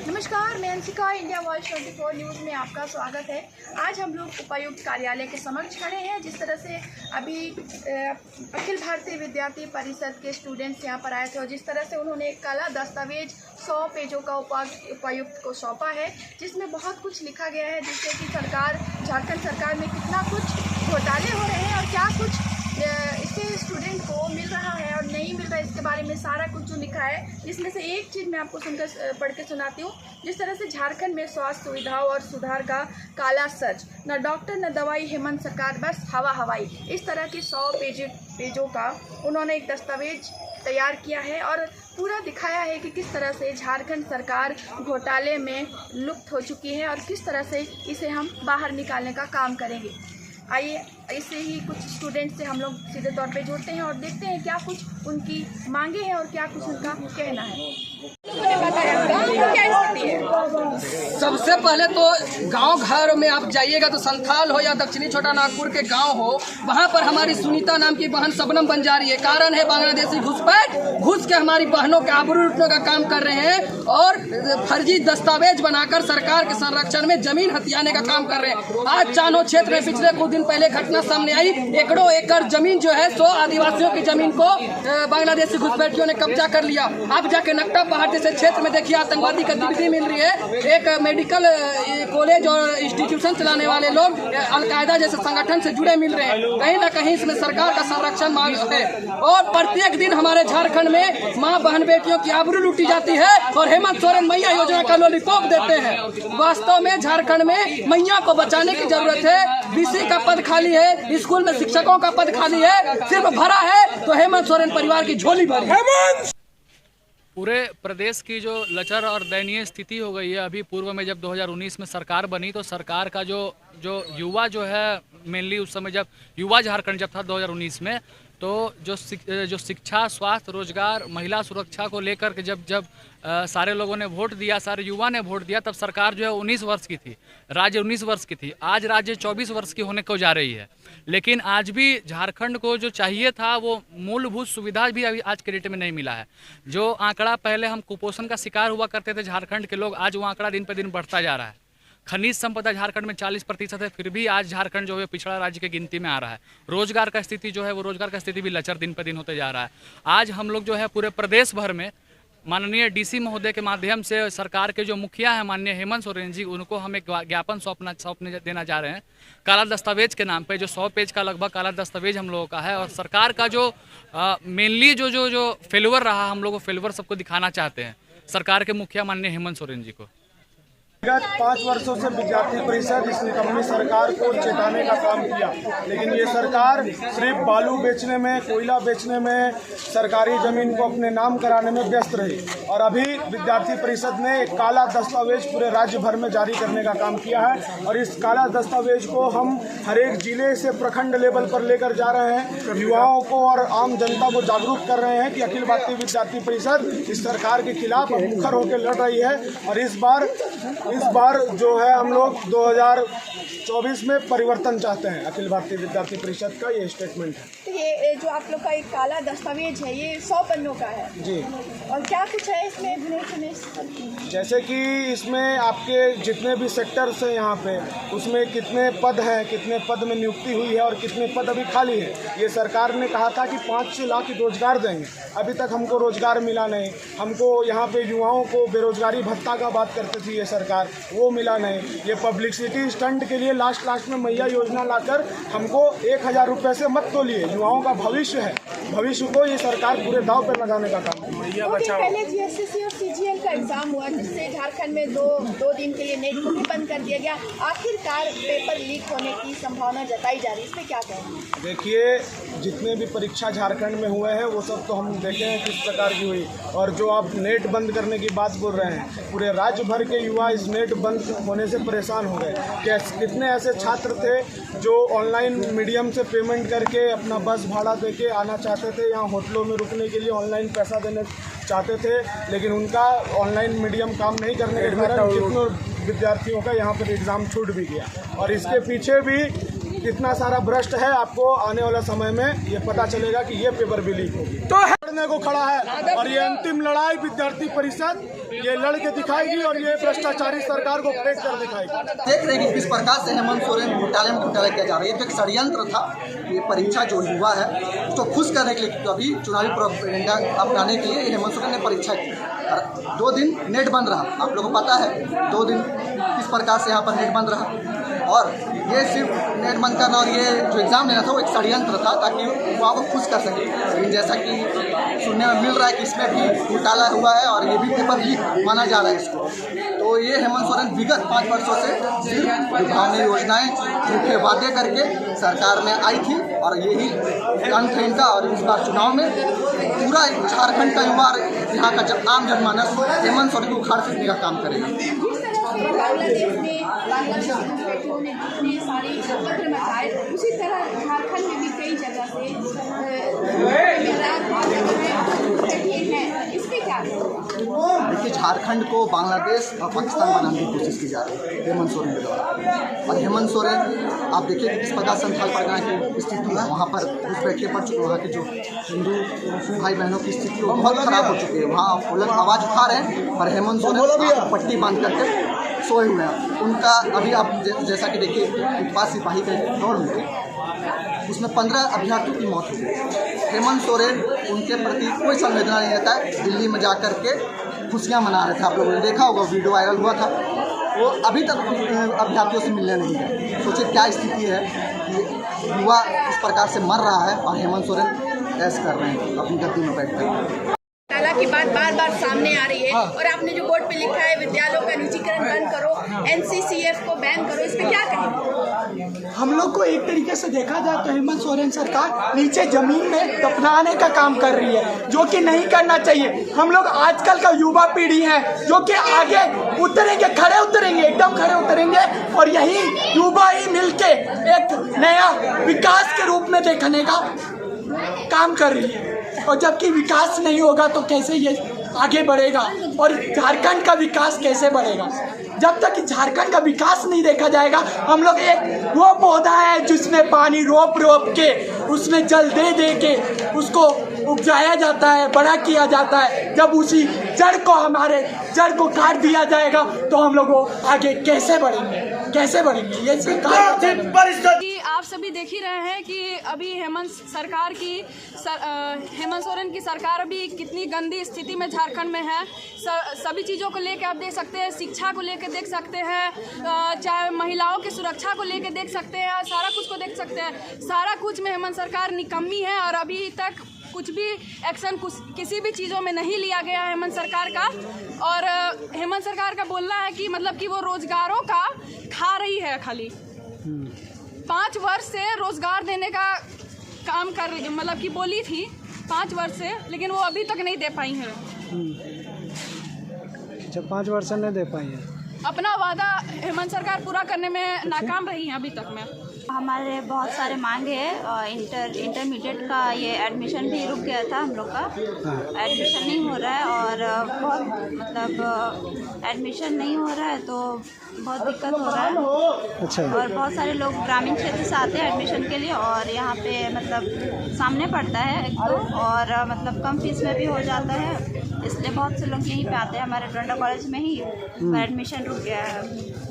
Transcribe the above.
नमस्कार, मैं Anshika, India voice 24 news में आपका स्वागत है। आज हम लोग उपायुक्त कार्यालय के समक्ष खड़े हैं। जिस तरह से अभी अखिल भारतीय विद्यार्थी परिषद के स्टूडेंट्स यहाँ पर आए थे और जिस तरह से उन्होंने एक काला दस्तावेज 100 पेजों का उपायुक्त को सौंपा है, जिसमें बहुत कुछ लिखा गया है, जिससे कि झारखंड सरकार में कितना कुछ घोटाले हो रहे हैं और क्या कुछ इससे स्टूडेंट को मिल रहा है और नहीं मिल रहा है, इसके बारे में सारा कुछ जो लिखा है। इसमें से एक चीज़ मैं आपको पढ़ के सुनाती हूँ। जिस तरह से झारखंड में स्वास्थ्य सुविधाओं और सुधार का काला सच, न डॉक्टर न दवाई, हेमंत सरकार बस हवा हवाई, इस तरह के 100 पेजों का उन्होंने एक दस्तावेज तैयार किया है और पूरा दिखाया है कि किस तरह से झारखंड सरकार घोटाले में लुप्त हो चुकी है और किस तरह से इसे हम बाहर निकालने का काम करेंगे। आइए ऐसे ही कुछ स्टूडेंट्स से हम लोग सीधे तौर पे जुड़ते हैं और देखते हैं क्या कुछ उनकी मांगे हैं और क्या कुछ उनका कहना है। क्या स्थिति है? सबसे पहले तो गांव घर में आप जाइएगा तो संथाल हो या दक्षिणी छोटा नागपुर के गांव हो, वहां पर हमारी सुनीता नाम की बहन शबनम बंजारी है। कारण है बांग्लादेशी घुसपैठ घुस के हमारी बहनों के आबरू लूटने का काम कर रहे हैं और फर्जी दस्तावेज बनाकर सरकार के संरक्षण में जमीन हथियाने का काम कर रहे हैं। आज चानो क्षेत्र में पिछले कुछ दिन पहले घटना सामने आई। एकड़ों एकड़ जमीन जो है 100 आदिवासियों की जमीन को बांग्लादेशी घुसपैठियों ने कब्जा कर लिया। आप जाके नक्टा पहाड़ जैसे क्षेत्र में देखिए आतंकवादी गतिविधि मिल रही है। एक मेडिकल कॉलेज और इंस्टीट्यूशन चलाने वाले लोग अलकायदा जैसे संगठन से जुड़े मिल रहे हैं। कहीं ना कहीं इसमें सरकार का संरक्षण मांग है और प्रत्येक दिन हमारे झारखंड में मां बहन बेटियों की आबरू लूटी जाती है और हेमंत सोरेन मैया योजना का लॉलीपॉप देते हैं। वास्तव में झारखंड में मैया को बचाने की जरूरत है। बीसी का पद खाली है, स्कूल में शिक्षकों का पद खाली है, सिर्फ भरा है तो हेमंत सोरेन परिवार की झोली भरी है। पूरे प्रदेश की जो लचर और दयनीय स्थिति हो गई है। अभी पूर्व में जब 2019 में सरकार बनी तो सरकार का जो युवा जो है, मेनली उस समय जब युवा झारखंड जब था 2019 में, तो जो शिक्षा, स्वास्थ्य, रोजगार, महिला सुरक्षा को लेकर के जब सारे लोगों ने वोट दिया, सारे युवा ने वोट दिया, तब सरकार जो है 19 वर्ष की थी, राज्य 19 वर्ष की थी। आज राज्य 24 वर्ष की होने को जा रही है। लेकिन आज भी झारखंड को जो चाहिए था वो मूलभूत सुविधा भी अभी आज के डेट में नहीं मिला है। जो आंकड़ा पहले हम कुपोषण का शिकार हुआ करते थे झारखंड के लोग, आज वो आंकड़ा दिन पर दिन बढ़ता जा रहा है। खनिज संपदा झारखंड में 40% है, फिर भी आज झारखंड जो है पिछड़ा राज्य की गिनती में आ रहा है। रोजगार का स्थिति जो है वो रोजगार का स्थिति भी लचर दिन पर दिन होते जा रहा है। आज हम लोग जो है पूरे प्रदेश भर में माननीय डीसी महोदय के माध्यम से सरकार के जो मुखिया हैं माननीय हेमंत सोरेन जी, उनको हम एक ज्ञापन सौंपने देना जा रहे हैं काला दस्तावेज के नाम पे। जो 100 पेज का लगभग काला दस्तावेज हम लोगों का है और सरकार का जो मेनली जो फेल्यूर रहा, हम लोग वो फेल्यूर सबको दिखाना चाहते हैं सरकार के मुखिया माननीय हेमंत सोरेन जी को। विगत 5 वर्षों से विद्यार्थी परिषद इस निकम्मी सरकार को चेताने का काम किया, लेकिन ये सरकार सिर्फ बालू बेचने में, कोयला बेचने में, सरकारी जमीन को अपने नाम कराने में व्यस्त रही। और अभी विद्यार्थी परिषद ने एक काला दस्तावेज पूरे राज्य भर में जारी करने का काम किया है और इस काला दस्तावेज को हम हर एक जिले से प्रखंड लेवल पर लेकर जा रहे हैं। युवाओं को और आम जनता को जागरूक कर रहे हैं कि अखिल भारतीय विद्यार्थी परिषद इस सरकार के खिलाफ मुखर होकर लड़ रही है और इस बार जो है हम लोग 2024 में परिवर्तन चाहते हैं। अखिल भारतीय विद्यार्थी परिषद का ये स्टेटमेंट है। तो ये जो आप लोग का एक काला दस्तावेज है, ये 100 पन्नों का है जी। और क्या कुछ है इसमें? जैसे कि इसमें आपके जितने भी सेक्टर्स हैं यहाँ पे, उसमें कितने पद हैं, कितने पद में नियुक्ति हुई है और कितने पद अभी खाली है। ये सरकार ने कहा था कि 5 लाख रोजगार देंगे, अभी तक हमको रोजगार मिला नहीं। हमको यहाँ पे युवाओं को बेरोजगारी भत्ता का बात करती थी ये सरकार, वो मिला नहीं। ये पब्लिसिटी स्टंट के लिए लास्ट में मैया योजना लाकर हमको 1000 रुपये से मत तो लिए। युवाओं का भविष्य है, भविष्य को ये सरकार पूरे दाव पर लगाने का काम है। मैया बचाओ। पहले जीएसएससी और सीजीएल का एग्जाम हुआ जिससे झारखंड में दो दिन के लिए नेट को भी बंद कर दिया गया। आखिरकार पेपर लीक होने की संभावना जताई जा रही है, इसमें क्या कहेंगे? देखिए, जितने भी परीक्षा झारखंड में हुए हैं वो सब तो हम देखे हैं किस प्रकार की हुई। और जो आप नेट बंद करने की बात बोल रहे हैं, पूरे राज्य भर के युवा इस नेट बंद होने से परेशान हो गए। कितने ऐसे छात्र थे जो ऑनलाइन मीडियम से पेमेंट करके अपना बस भाड़ा देके आना चाहते थे, यहाँ होटलों में रुकने के लिए ऑनलाइन पैसा देने चाहते थे, लेकिन उनका ऑनलाइन मीडियम काम नहीं करने के कारण कितनों विद्यार्थियों का यहाँ पर एग्ज़ाम छूट भी गया। और इसके पीछे भी कितना सारा भ्रष्ट है, आपको आने वाला समय में ये पता चलेगा कि ये पेपर भी लीक होगी। तो करने को खड़ा है और ये अंतिम लड़ाई विद्यार्थी परिषद ये लड़ के दिखाएगी और ये भ्रष्टाचारी सरकार को फेंक कर दिखाएगी। देख रहे हैं कि किस प्रकार से हेमंत सोरेन घोटाले में घोटाला किया जा रहा है। ये तो एक षड्यंत्र था। ये परीक्षा जो हुआ है उसको खुश करने के लिए, अभी चुनावी प्रोपेगेंडा अपनाने के लिए हेमंत सोरेन ने परीक्षा की और 2 दिन नेट बंद रहा। आप लोगों को पता है 2 दिन किस प्रकार से यहाँ पर नेट बंद रहा और ये सिर्फ नेट बंद करना और ये जो एग्ज़ाम लेना था वो एक षड्यंत्र था ताकि युवाओं को खुश कर सके। लेकिन जैसा कि सुनने में मिल रहा है कि इसमें भी घोटाला हुआ है और ये भी पेपर लीक माना जा रहा है इसको। तो ये हेमंत सोरेन विगत 5 वर्षों से सिर्फ लुभावनी योजनाएं झूठे वादे करके सरकार में आई थी और यही अंत है इनका। और इस बार चुनाव में पूरा झारखंड का युवा, यहाँ का आम जनमानस हेमंत सोरेन को उखाड़ फेंकने का काम करेगा। बांग्लादेश में बांग्लादेश घुसपैठियों ने जितने सारे उपद्रव मचाए, उसी तरह झारखंड में भी कई जगह से इसके क्या देखिए, झारखंड को बांग्लादेश और पाकिस्तान बनाने की कोशिश की जा रही है हेमंत सोरेन के द्वारा। और हेमंत सोरेन आप देखिए कि किस प्रकार संथाल परगना की स्थिति है, वहाँ पर घुसपैठिए पड़ चुके, वहाँ के जो हिंदू भाई बहनों की स्थिति वो बहुत खराब हो चुकी है। वहाँ बुलंद आवाज़ उठा रहे हैं पर हेमंत सोरेन पट्टी बांध करके सोए हुए हैं। उनका अभी आप जैसा कि देखिए उत्पाद सिपाही का दौड़ हुई, उसमें 15 अभ्यर्थियों की मौत हो गई। हेमंत सोरेन उनके प्रति कोई संवेदना नहीं रहता है। दिल्ली में जा कर के खुशियाँ मना रहे थे, आप लोगों ने देखा होगा, वीडियो वायरल हुआ था। वो अभी तक अभ्यर्थियों से मिलने नहीं गए। सोचिए क्या स्थिति है कि युवा इस प्रकार से मर रहा है और हेमंत सोरेन ऐसे कर रहे हैं अपनी गद्दी में बैठ कर। की बात बार बार सामने आ रही है और आपने जो बोर्ड पे लिखा है विद्यालयों का निजीकरण बंद करो, NCCF को बैन करो, इस पे क्या कहेंगे? हम लोग को एक तरीके से देखा जाए तो हेमंत सोरेन सरकार नीचे जमीन में दफनाने का काम कर रही है, जो कि नहीं करना चाहिए। हम लोग आजकल का युवा पीढ़ी है जो कि आगे उतरेंगे, खड़े उतरेंगे, एकदम खड़े उतरेंगे और यही युवा ही मिलके एक नया विकास के रूप में देखने का काम कर रही है। और जबकि विकास नहीं होगा तो कैसे ये आगे बढ़ेगा और झारखंड का विकास कैसे बढ़ेगा? जब तक झारखंड का विकास नहीं देखा जाएगा, हम लोग एक वो पौधा है जिसमें पानी रोप रोप के उसमें जल दे दे के उसको उपजाया जाता है, बड़ा किया जाता है। जब उसी जड़ को, हमारे जड़ को काट दिया जाएगा तो हम लोग आगे कैसे बढ़ेंगे, कैसे बढ़ेंगे? ये सरकार आप सभी देख ही रहे हैं कि अभी हेमंत सोरेन की सरकार अभी कितनी गंदी स्थिति में झारखंड में है। सभी चीज़ों को लेकर आप देख सकते हैं, शिक्षा को लेकर देख सकते हैं, चाहे महिलाओं की सुरक्षा को लेकर देख सकते हैं, सारा कुछ को देख सकते हैं। सारा कुछ में हेमंत सरकार निकम्मी है और अभी तक कुछ भी एक्शन किसी भी चीज़ों में नहीं लिया गया है हेमंत सरकार का। और हेमंत सरकार का बोलना है कि मतलब कि वो रोजगारों का खा रही है, खाली 5 वर्ष से रोजगार देने का काम कर रही, मतलब कि बोली थी 5 वर्ष से, लेकिन वो अभी तक नहीं दे पाई है। जब 5 वर्ष नहीं दे पाई है, अपना वादा हेमंत सरकार पूरा करने में नाकाम रही है अभी तक में। हमारे बहुत सारे मांग है। इंटरमीडिएट का ये एडमिशन भी रुक गया था, हम लोग का एडमिशन नहीं हो रहा है और बहुत मतलब एडमिशन नहीं हो रहा है तो बहुत दिक्कत हो रहा है। अच्छा। और बहुत सारे लोग ग्रामीण क्षेत्र से आते हैं एडमिशन के लिए और यहाँ पे मतलब सामने पड़ता है एक तो, और मतलब कम फीस में भी हो जाता है, इसलिए बहुत से लोग यहीं पे आते हैं। हमारे डोरंडा कॉलेज में ही एडमिशन रुक गया है।